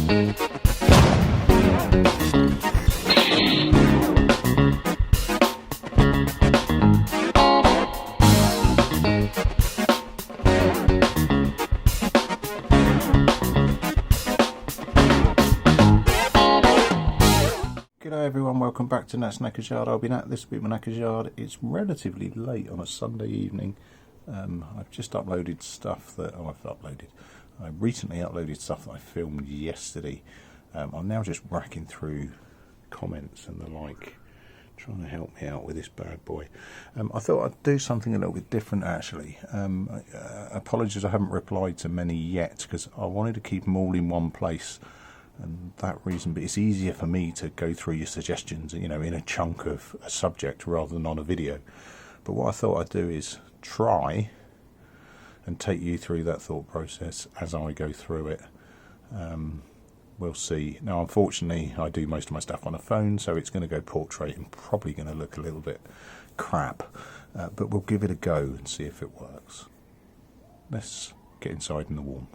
G'day everyone, welcome back to Nat's Knackers Yard. I'll be Nat, this will be my Knackers Yard. It's relatively late on a Sunday evening. I've just uploaded stuff that, I recently uploaded stuff that I filmed yesterday. I'm now just racking through comments and the like, trying to help me out with this bad boy. I thought I'd do something a little bit different actually. Apologies I haven't replied to many yet, because I wanted to keep them all in one place. And that reason, but it's easier for me to go through your suggestions, you know, in a chunk of a subject rather than on a video. But what I thought I'd do is try and take you through that thought process as I go through it. We'll see. Now, unfortunately, I do most of my stuff on a phone, so it's going to go portrait and probably going to look a little bit crap. But we'll give it a go and see if it works. Let's get inside in the warm.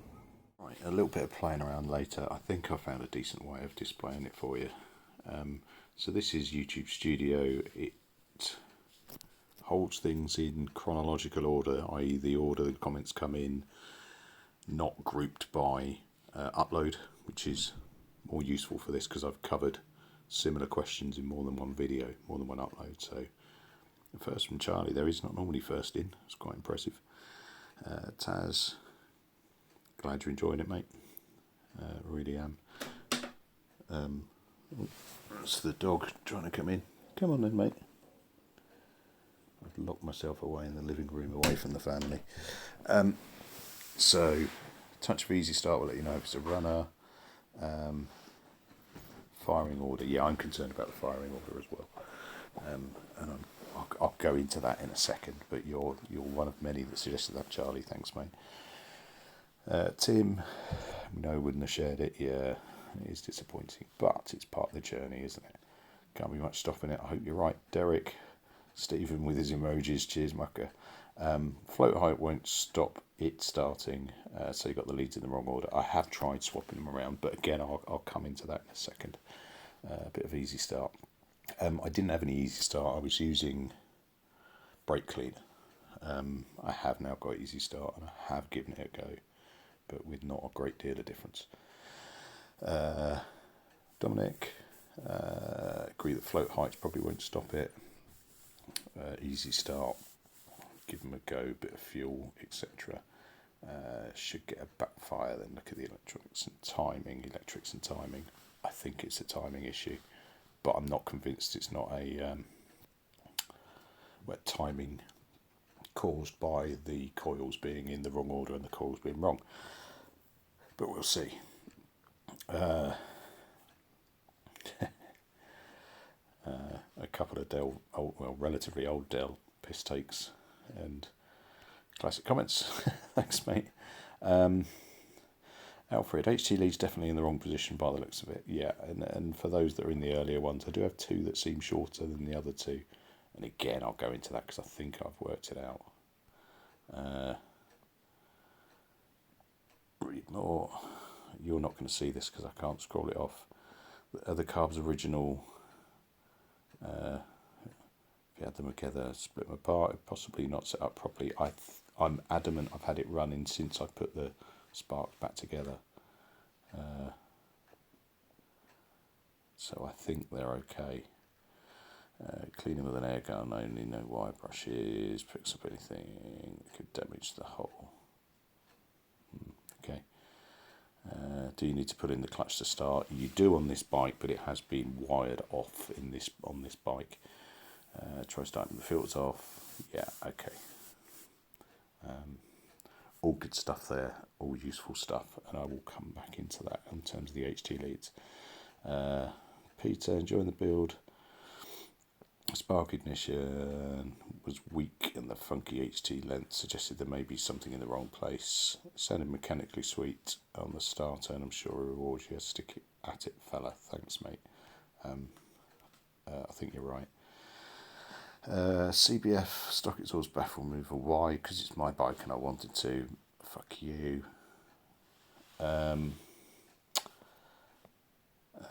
A little bit of playing around later. I think I found a decent way of displaying it for you. So this is YouTube Studio. It holds things in chronological order, i.e. the order the comments come in, not grouped by upload, which is more useful for this because I've covered similar questions in more than one video, more than one upload. So the first from Charlie there is not normally first in. It's quite impressive. Taz, glad you're enjoying it, mate. Really am. That's the dog trying to come in. Come on then, mate. I've locked myself away in the living room, away from the family. So, touch of easy start will let you know if it's a runner. Firing order. Yeah, I'm concerned about the firing order as well. And I'll go into that in a second. But you're one of many that suggested that, Charlie. Thanks, mate. Tim, no, wouldn't have shared it. Yeah, it is disappointing, but it's part of the journey, isn't it? Can't be much stopping it. I hope you're right. Derek, Stephen with his emojis. Cheers, mucker. Float height won't stop it starting, so you got the leads in the wrong order. I have tried swapping them around, but again, I'll come into that in a second. A bit of easy start. I didn't have any easy start. I was using brake clean. I have now got easy start, and I have given it a go, but with not a great deal of difference. Dominic, agree that float heights probably won't stop it. Easy start, give them a go, bit of fuel, etc. Should get a backfire. Then look at the electrics and timing. I think it's a timing issue, but I'm not convinced it's not a timing caused by the coils being in the wrong order and the coils being wrong. But we'll see. A couple of relatively old Dell piss takes and classic comments. Thanks, mate. Alfred, HT lead's definitely in the wrong position by the looks of it. Yeah, and for those that are in the earlier ones, I do have two that seem shorter than the other two. And again, I'll go into that because I think I've worked it out. Read more. You're not going to see this because I can't scroll it off. Are the carbs original? If you add them together, split them apart, possibly not set up properly. I'm adamant I've had it running since I put the sparks back together. So I think they're okay. Cleaning with an air gun only, no wire brushes, picks up anything that could damage the hull. Okay. Do you need to put in the clutch to start? You do on this bike, but it has been wired off on this bike. Try starting the filters off. Yeah, okay. All good stuff there, all useful stuff, and I will come back into that in terms of the HT leads. Peter, enjoying the build. Spark ignition was weak and the funky HT length suggested there may be something in the wrong place. Sounded mechanically sweet on the starter, and I'm sure it rewards you. Stick it at it, fella. Thanks, mate. I think you're right. CBF, stock exhaust baffle removal. Why? Because it's my bike and I wanted to. Fuck you.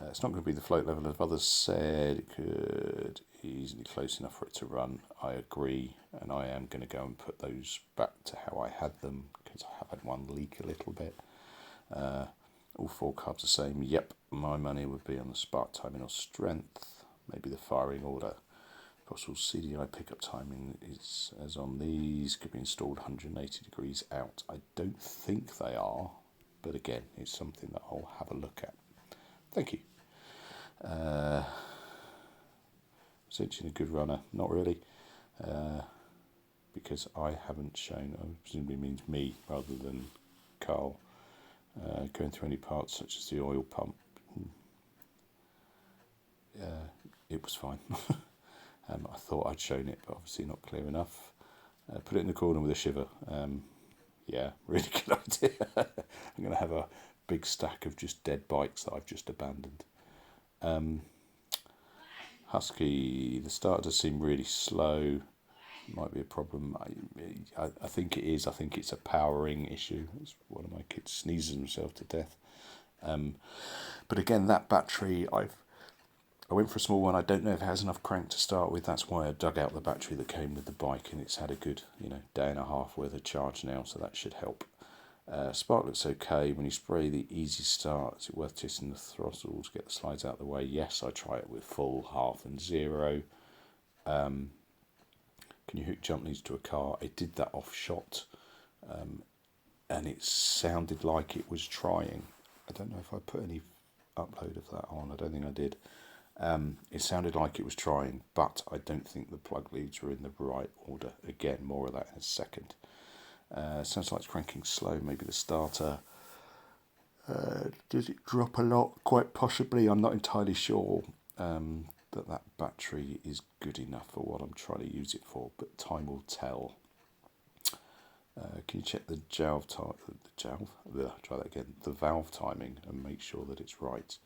It's not going to be the float level as others said. It could easily close enough for it to run. I agree, and I am going to go and put those back to how I had them, because I have had one leak a little bit. All 4 carbs the same. Yep, my money would be on the spark timing or strength, maybe the firing order. Possible CDI pickup timing is, as on these, could be installed 180 degrees out. I don't think they are, but again, it's something that I'll have a look at. Thank you. Essentially a good runner, not really, because I haven't shown, presumably means me rather than Carl, going through any parts such as the oil pump. It was fine. I thought I'd shown it, but obviously not clear enough. Put it in the corner with a shiver. Yeah, really good idea. I'm going to have a big stack of just dead bikes that I've just abandoned. Husky, the start does seem really slow. Might be a problem. I think it is. I think it's a powering issue. It's one of my kids sneezes himself to death. But again, that battery, I went for a small one. I don't know if it has enough crank to start with. That's why I dug out the battery that came with the bike, and it's had a good, day and a half worth of charge now, so that should help. Spark looks okay. When you spray the easy start, is it worth testing the throttle to get the slides out of the way? Yes, I try it with full, half and 0. Can you hook jump leads to a car? It did that off shot, and it sounded like it was trying. I don't know if I put any upload of that on. I don't think I did. It sounded like it was trying, but I don't think the plug leads were in the right order. Again, more of that in a second. Sounds like it's cranking slow. Maybe the starter. Does it drop a lot? Quite possibly. I'm not entirely sure that battery is good enough for what I'm trying to use it for, but time will tell. Can you check the the valve timing and make sure that it's right?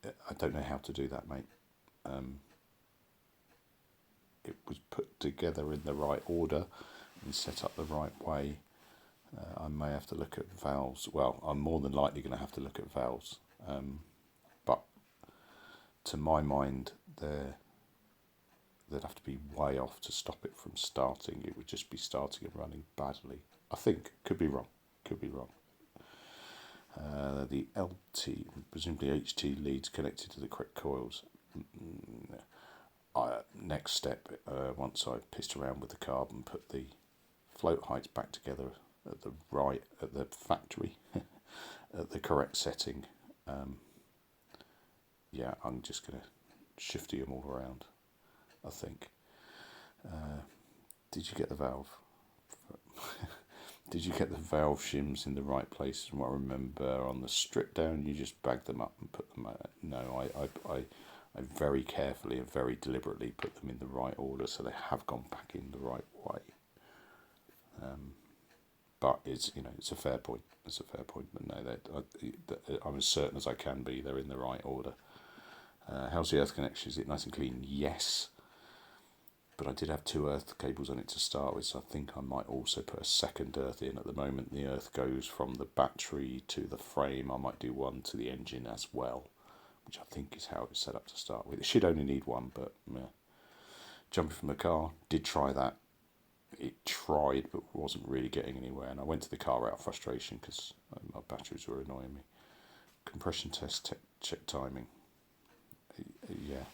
I don't know how to do that, mate. It was put together in the right order and set up the right way. I may have to look at valves. Well, I'm more than likely going to have to look at valves. But to my mind, they'd have to be way off to stop it from starting. It would just be starting and running badly. I think. Could be wrong. The LT, presumably HT leads connected to the correct coils. Next step, once I've pissed around with the carb and put the float heights back together at the factory, at the correct setting, I'm just going to shifty them all around, I think. Did you get the valve? Did you get the valve shims in the right place? From what I remember, on the strip down, you just bag them up and put them out. No, I very carefully and very deliberately put them in the right order, so they have gone back in the right way. But it's a fair point. But no, I'm as certain as I can be. They're in the right order. How's the earth connection? Is it nice and clean? Yes. But I did have 2 earth cables on it to start with, so I think I might also put a second earth in. At the moment, the earth goes from the battery to the frame. I might do one to the engine as well, which I think is how it's set up to start with. It should only need one, but jumping from the car, did try that. It tried, but wasn't really getting anywhere. And I went to the car out of frustration because my batteries were annoying me. Compression test, check timing. Yeah,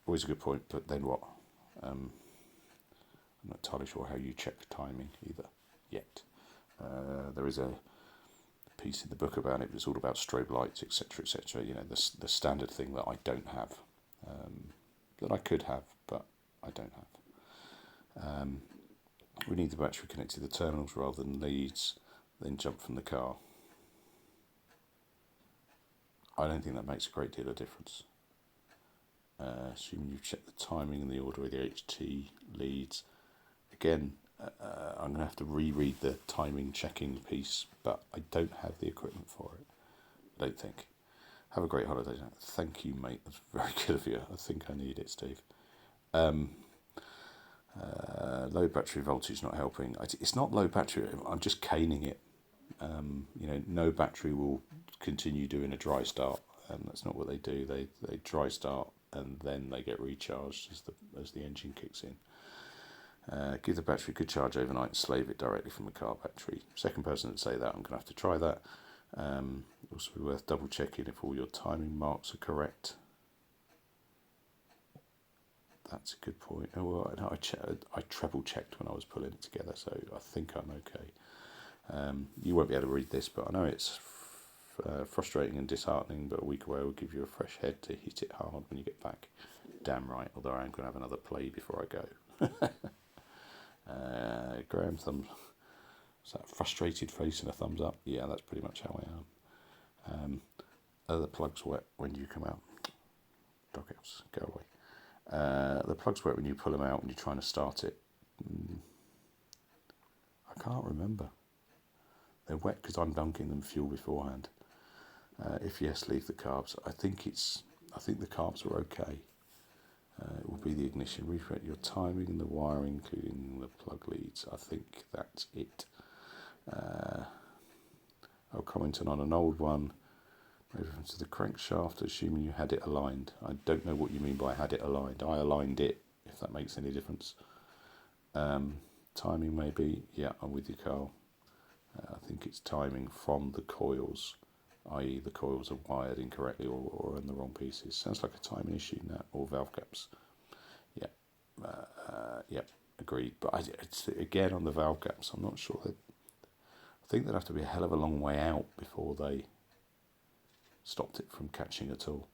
always a good point, but then what? I'm not entirely sure how you check timing either yet. There is a piece in the book about it. It's all about strobe lights, etc., etc. The standard thing that I don't have, that I could have, but I don't have. We need the battery connected to the terminals rather than leads, then jump from the car. I don't think that makes a great deal of difference. Assuming you've checked the timing and the order of the HT leads. Again, I'm going to have to reread the timing checking piece, but I don't have the equipment for it. I don't think. Have a great holiday. Thank you, mate. That's very good of you. I think I need it, Steve. Low battery voltage not helping. It's not low battery. I'm just caning it. You know, no battery will continue doing a dry start. That's not what they do. They dry start and then they get recharged as the engine kicks in. Give the battery a good charge overnight and slave it directly from the car battery. Second person to say that, I'm going to have to try that. Also be worth double checking if all your timing marks are correct. That's a good point. Oh, well, no, I treble checked when I was pulling it together, so I think I'm okay. You won't be able to read this, but I know it's frustrating and disheartening, but a week away will give you a fresh head to hit it hard when you get back. Damn right, although I am going to have another play before I go. Graham, thumbs. Is that a frustrated face and a thumbs up? Yeah, that's pretty much how I am. Are the plugs wet when you come out? Doghouse, go away. The plugs wet when you pull them out when you're trying to start it. I can't remember. They're wet because I'm dunking them fuel beforehand. If yes, leave the carbs. I think the carbs are okay. It will be the ignition. Refresh your timing and the wiring, including the plug leads. I think that's it. I'll comment on an old one. Reference to the crankshaft, assuming you had it aligned. I don't know what you mean by had it aligned. I aligned it, if that makes any difference. Timing maybe. Yeah, I'm with you, Carl. I think it's timing from the coils, i.e. the coils are wired incorrectly or in the wrong pieces. Sounds like a timing issue now, or valve caps. Yeah, agreed. But it's again on the valve caps, I'm not sure. I think they'd have to be a hell of a long way out before they stopped it from catching at all.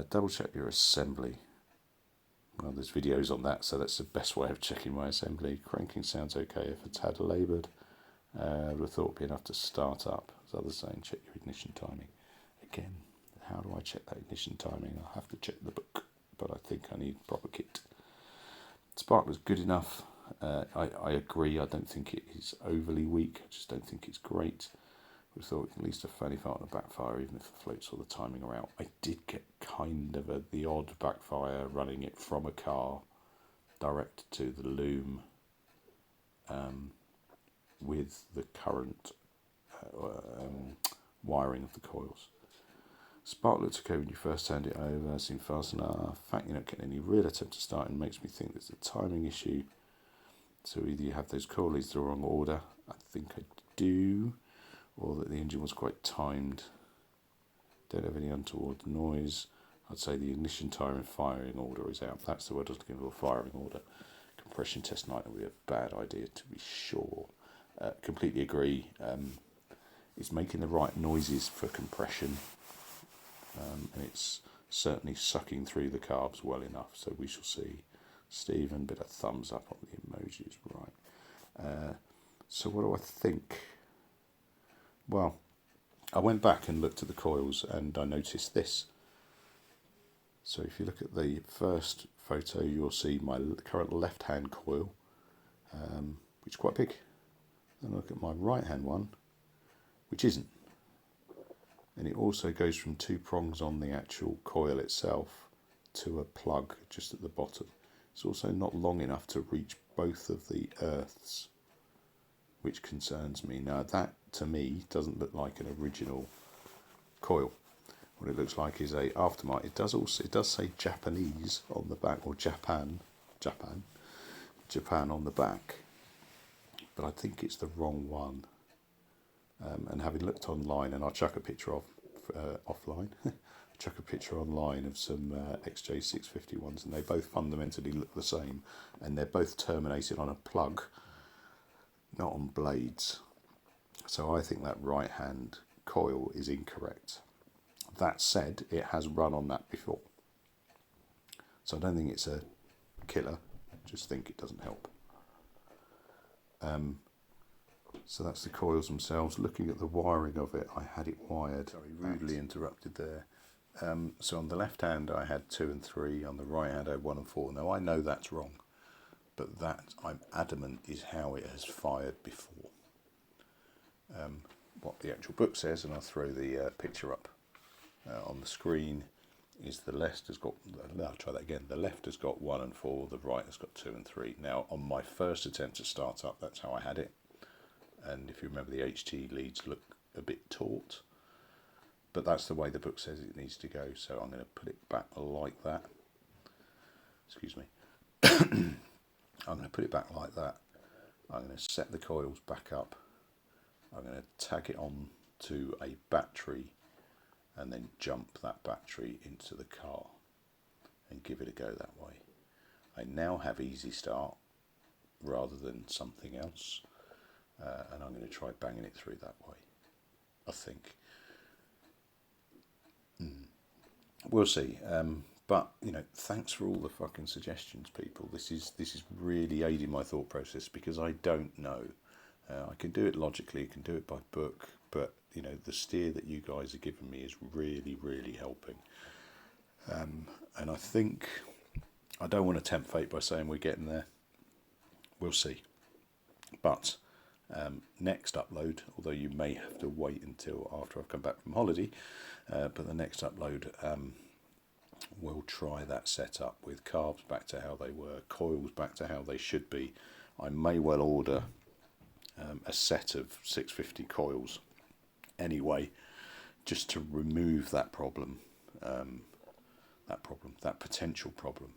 Double check your assembly. Well, there's videos on that, so that's the best way of checking my assembly. Cranking sounds okay. If it's had laboured, I would have thought it'd be enough to start up. As others saying, check your ignition timing. Again, how do I check that ignition timing? I'll have to check the book, but I think I need proper kit. Spark was good enough. I agree. I don't think it is overly weak. I just don't think it's great. We thought at least a fanny fart and a backfire, even if the floats or the timing are out. I did get kind of the odd backfire running it from a car direct to the loom with the current wiring of the coils. Spark looks okay when you first turned it over, seemed fast enough. The fact you're not getting any real attempt to start and makes me think there's a timing issue. So either you have those coil leads the wrong order, I think I do, or that the engine was quite timed. Don't have any untoward noise. I'd say the ignition time and firing order is out. That's the word I was looking for, firing order. Compression test night would be a bad idea to be sure. Completely agree. It's making the right noises for compression, and it's certainly sucking through the carbs well enough, so we shall see. Stephen, bit of thumbs up on the emojis, right. So what do I think? Well, I went back and looked at the coils and I noticed this. So if you look at the first photo, you'll see my current left-hand coil, which is quite big. Then look at my right-hand one, which isn't. And it also goes from two prongs on the actual coil itself to a plug just at the bottom. It's also not long enough to reach both of the earths, which concerns me. Now that, to me, doesn't look like an original coil. What it looks like is a aftermarket. It does say Japanese on the back, or Japan on the back, but I think it's the wrong one. And having looked online, and I'll chuck a picture of offline, chuck a picture online of some XJ650 ones, and they both fundamentally look the same, and they're both terminated on a plug, not on blades. So I think that right hand coil is incorrect. That said, it has run on that before, so I don't think it's a killer, I just think it doesn't help. So that's the coils themselves. Looking at the wiring of it, I had it wired. Sorry, rudely interrupted there. So on the left hand I had 2 and 3, on the right hand I had 1 and 4. Now I know that's wrong, but that, I'm adamant, is how it has fired before. What the actual book says, and I'll throw the picture up on the screen, is the left has got, I'll try that again, the left has got 1 and 4, the right has got 2 and 3. Now on my first attempt to start up, that's how I had it. and if you remember, the HT leads look a bit taut, but that's the way the book says it needs to go, so I'm going to put it back like that. Excuse me. I'm going to put it back like that. I'm going to set the coils back up. I'm going to tag it on to a battery and then jump that battery into the car and give it a go that way. I now have easy start rather than something else, and I'm going to try banging it through that way, I think. We'll see. But you know, thanks for all the fucking suggestions, people. This is really aiding my thought process, because I don't know. I can do it logically, I can do it by book, but you know, the steer that you guys are giving me is really helping. And I think I don't want to tempt fate by saying we're getting there. We'll see. But next upload, although you may have to wait until after I've come back from holiday, but the next upload, we'll try that setup with carbs back to how they were, coils back to how they should be. I may well order a set of 650 coils anyway, just to remove that problem, that potential problem,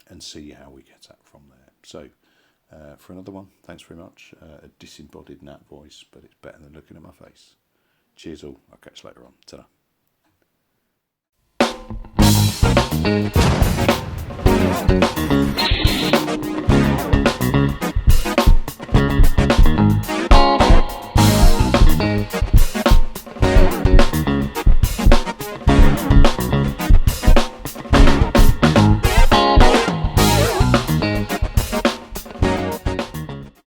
and see how we get that from there. So for another one, thanks very much. A disembodied Nat voice, but it's better than looking at my face. Cheers all, I'll catch you later on. Ta-da.